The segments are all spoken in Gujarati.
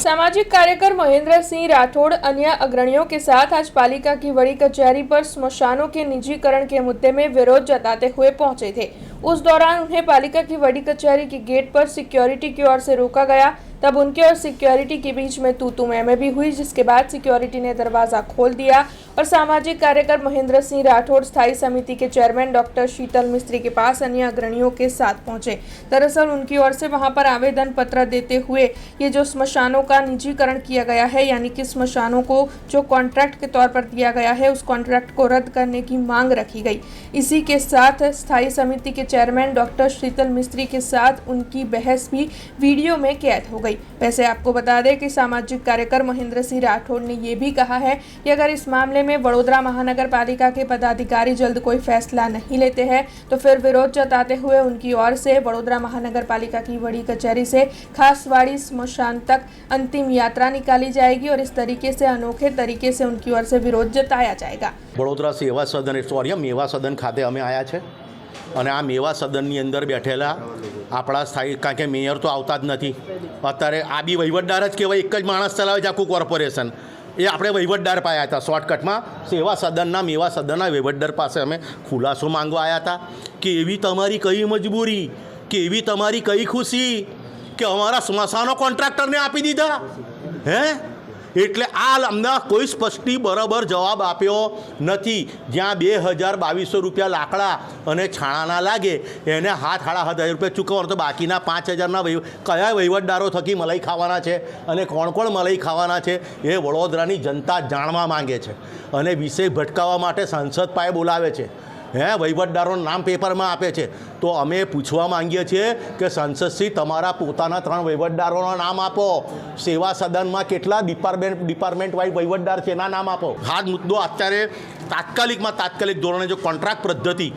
सामाजिक कार्यकर महेंद्र सिंह राठौड़ अन्य अग्रणियों के साथ आज पालिका की बड़ी कचहरी पर स्मशानों के निजीकरण के मुद्दे में विरोध जताते हुए पहुंचे थे। उस दौरान उन्हें पालिका की बड़ी कचहरी के गेट पर सिक्योरिटी की ओर से रोका गया। तब उनके और सिक्योरिटी के बीच में तू-तू मैं भी हुई, जिसके बाद सिक्योरिटी ने दरवाजा खोल दिया और सामाजिक कार्यकर महेंद्र सिंह राठौड़ स्थायी समिति के चेयरमैन डॉक्टर शीतल मिस्त्री के पास अन्य अग्रणियों के साथ पहुंचे। दरअसल उनकी ओर से वहां पर आवेदन पत्र देते हुए ये जो स्मशानों का निजीकरण किया गया है, यानी कि स्मशानों को जो कॉन्ट्रैक्ट के तौर पर दिया गया है, उस कॉन्ट्रैक्ट को रद्द करने की मांग रखी गई। इसी के साथ स्थायी समिति के चेयरमैन डॉक्टर शीतल मिस्त्री के साथ उनकी बहस भी वीडियो में कैद हो गई। वैसे आपको बता दें कि सामाजिक कार्यकर महेंद्र सिंह राठौड़ ने यह भी कहा है कि अगर इस मामले में वडोदरा महानगर पालिका के पदाधिकारी जल्द कोई फैसला नहीं लेते हैं तो फिर विरोध जताते हुए उनकी ओर से वडोदरा महानगर पालिका की बड़ी कचहरी से खासवाड़ी स्मशान तक अंतिम यात्रा निकाली जाएगी और इस तरीके से अनोखे तरीके से उनकी ओर से विरोध जताया जाएगा। वडोदरा सेवा सदन ऑडिटोरियम मेवा सदन खाते अमे आया छे અને આ મેવા સદનની અંદર બેઠેલા આપણા સ્થાયી, કારણ કે મેયર તો આવતા જ નથી અત્યારે, આ બી વહીવટદાર જ કહેવાય, એક જ માણસ ચલાવે છે આખું કોર્પોરેશન। એ આપણે વહીવટદાર પાસે આવ્યા હતા શોર્ટકટમાં સેવા સદનના મેવા સદનના વહીવટદાર પાસે અમે ખુલાસો માંગવા આવ્યા હતા કે એવી તમારી કઈ મજબૂરી, કે એવી તમારી કઈ ખુશી કે અમારા સ્મશાનો કોન્ટ્રાક્ટરને આપી દીધા હે? એટલે આ અમને કોઈ સ્પષ્ટી બરાબર જવાબ આપ્યો નથી। જ્યાં 2200 રૂપિયા લાકડા અને છાણાના લાગે એને 7,500 રૂપિયા ચૂકવવાનો, તો બાકીના 5,000ના કયા વહીવટદારો થકી મલાઈ ખાવાના છે અને કોણ કોણ મલાઈ ખાવાના છે એ વડોદરાની જનતા જાણવા માંગે છે અને વિષય ભટકાવવા માટે સાંસદ પાસે બોલાવે છે। વહીવટદારોનું નામ પેપરમાં આપે છે। તો અમે પૂછવા માંગીએ છીએ કે સંસદશ્રી તમારા પોતાના 3 વહીવટદારોના નામ આપો। સેવા સદનમાં કેટલા ડિપાર્ટમેન્ટ વાઇઝ વહીવટદાર છે એના નામ આપો। આ મુદ્દો અત્યારે તાત્કાલિક ધોરણે જો કોન્ટ્રાક્ટ પદ્ધતિ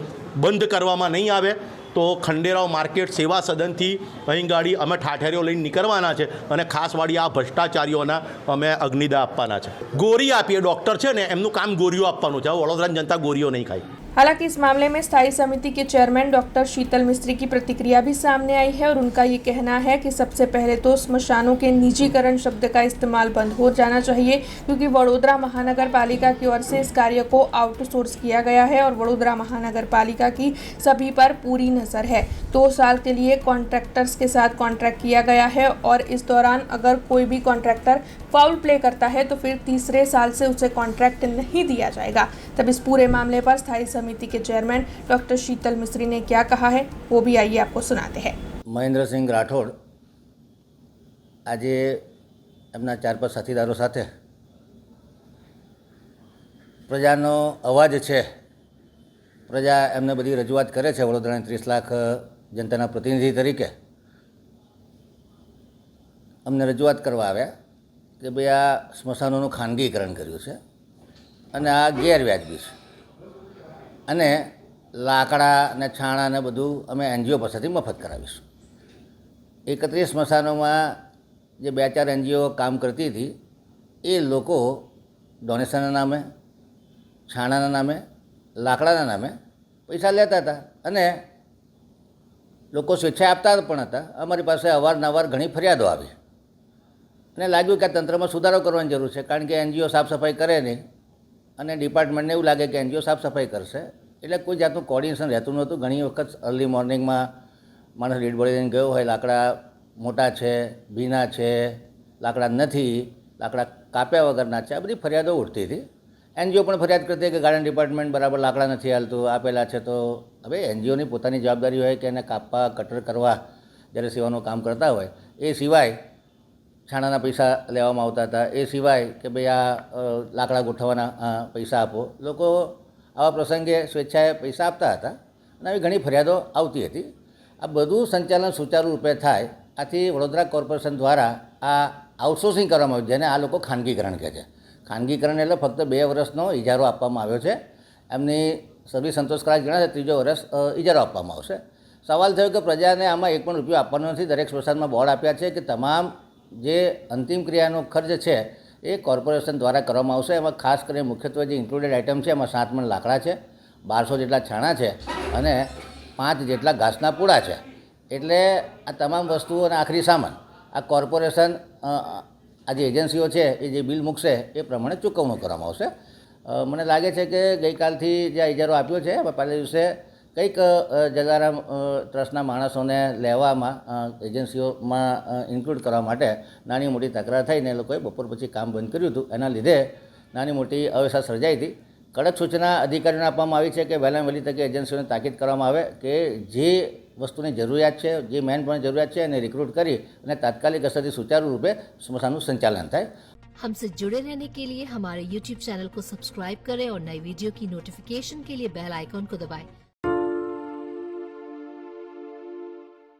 બંધ કરવામાં નહીં આવે તો ખંડેરાવ માર્કેટ સેવા સદનથી અહીં ગાડી અમે ઠાઠેરીઓ લઈને નીકળવાના છે અને ખાસ વાળી આ ભ્રષ્ટાચારીઓના અમે અગ્નિદાહ આપવાના છે। ગોરી આપીએ, ડૉક્ટર છે ને એમનું કામ ગોરીઓ આપવાનું છે। વડોદરાની જનતા ગોરીઓ नहीं खाई। हालांकि इस मामले में स्थायी समिति के चेयरमैन डॉक्टर शीतल मिस्त्री की प्रतिक्रिया भी सामने आई है और उनका ये कहना है कि सबसे पहले तो स्मशानों के निजीकरण शब्द का इस्तेमाल बंद हो जाना चाहिए, क्योंकि वडोदरा महानगर पालिका की ओर से इस कार्य को आउटसोर्स किया गया है और वडोदरा महानगर पालिका की सभी पर पूरी नज़र है। 2 साल के लिए कॉन्ट्रैक्टर्स के साथ कॉन्ट्रैक्ट किया गया है और इस दौरान अगर कोई भी कॉन्ट्रैक्टर फाउल प्ले करता है तो फिर तीसरे साल से उसे कॉन्ट्रैक्ट नहीं दिया जाएगा। तब इस पूरे मामले पर स्थायी समिति के चेयरमैन डॉक्टर शीतल मिस्त्री ने क्या कहा है वो भी आइए आपको सुनाते हैं। महेंद्र सिंह राठौड़ આજે એમના 4-5 સાથીદારો સાથે પ્રજાનો અવાજ છે, પ્રજા એમને બધી રજૂઆત કરે છે વડોદરાની 30 લાખ જનતાના પ્રતિનિધિ તરીકે અમને રજૂઆત કરવા આવ્યા કે ભાઈ આ સ્મશાનોનું ખાનગીકરણ કર્યું છે અને આ ગેરવ્યાજબી છે અને લાકડા ને છાણા ને બધું અમે એનજીઓ પાસેથી મફત કરાવીશું। 31 સ્મશાનોમાં જે 2-4 એનજીઓ કામ કરતી હતી એ લોકો ડોનેશનના નામે, છાણાના નામે, લાકડાના નામે પૈસા લેતા હતા અને લોકો સ્વેચ્છાએ આપતા પણ હતા। અમારી પાસે અવારનવાર ઘણી ફરિયાદો આવી અને લાગ્યું કે આ તંત્રમાં સુધારો કરવાની જરૂર છે, કારણ કે એનજીઓ સાફ સફાઈ કરે નહીં અને ડિપાર્ટમેન્ટને એવું લાગે કે એનજીઓ સાફ સફાઈ કરશે, એટલે કોઈ જાતનું કોર્ડિનેશન રહેતું નહોતું। ઘણી વખત અર્લી મોર્નિંગમાં માણસ લીડ બોલી દઈને ગયો હોય, લાકડા મોટા છે, ભીના છે, લાકડા નથી, લાકડા કાપ્યા વગરના છે, આ બધી ફરિયાદો ઉઠતી હતી। એનજીઓ પણ ફરિયાદ કરતી કે ગાર્ડન ડિપાર્ટમેન્ટ બરાબર લાકડા નથી હાલતું, આપેલા છે। તો હવે એનજીઓની પોતાની જવાબદારી હોય કે એને કાપવા, કટર કરવા જ્યારે સેવાનું કામ કરતા હોય, એ સિવાય છાણાના પૈસા લેવામાં આવતા હતા, એ સિવાય કે ભાઈ આ લાકડા ગોઠવવાના પૈસા આપો। લોકો આવા પ્રસંગે સ્વેચ્છાએ પૈસા આપતા હતા અને આવી ઘણી ફરિયાદો આવતી હતી। આ બધું સંચાલન સુચારુ રૂપે થાય, આથી વડોદરા કોર્પોરેશન દ્વારા આ આઉટસોર્સિંગ કરવામાં આવ્યું, જેને આ લોકો ખાનગીકરણ કહે છે। ખાનગીકરણ એટલે ફક્ત 2 વર્ષનો ઇજારો આપવામાં આવ્યો છે। એમની સર્વિસ સંતોષકારક ગણાશે, 3જો વર્ષ ઇજારો આપવામાં આવશે। સવાલ થયો કે પ્રજાને આમાં 1 પણ રૂપિયો આપવાનો નથી। દરેક સ્મશાનમાં બોર્ડ આપ્યા છે કે તમામ જે અંતિમ ક્રિયાનો ખર્ચ છે એ કોર્પોરેશન દ્વારા કરવામાં આવશે। એમાં ખાસ કરીને મુખ્યત્વે જે ઇન્ક્લુડેડ આઇટમ છે એમાં 7 મણ લાકડા છે, 1200 જેટલા છાણા છે અને 5 જેટલા ઘાસના પૂળા છે। એટલે આ તમામ વસ્તુઓ અને આખરી સામાન આ કોર્પોરેશન આ જે એજન્સીઓ છે એ જે બિલ મૂકશે એ પ્રમાણે ચૂકવણું કરવામાં આવશે. મને લાગે છે કે ગઈકાલથી જે આ ઇજારો આપ્યો છે પહેલા દિવસે કંઈક જલારામ ટ્રસ્ટના માણસોને લેવામાં એજન્સીઓમાં ઇન્ક્લુડ કરવા માટે નાની મોટી તકરાર થઈને એ લોકોએ બપોર પછી કામ બંધ કર્યું હતું. એના લીધે નાની મોટી અવ્યવસ્થા સર્જાઈ હતી. કડક સૂચના અધિકારીઓને આપવામાં આવી છે કે વહેલામાં વહેલી તકે એજન્સીઓને તાકીદ કરવામાં આવે કે જે વસ્તુની જરૂરિયાત છે, જે મેન પાવરની જરૂરિયાત છે એને રિક્રુટ કરી અને તાત્કાલિક અસરથી સુચારુ રૂપે સ્મશાનનું સંચાલન થાય. हमसे जुड़े रहने के लिए हमारे YouTube चैनल को सब्सक्राइब करें और नई वीडियो की नोटिफिकेशन के लिए बेल आइकॉन को दबाएं.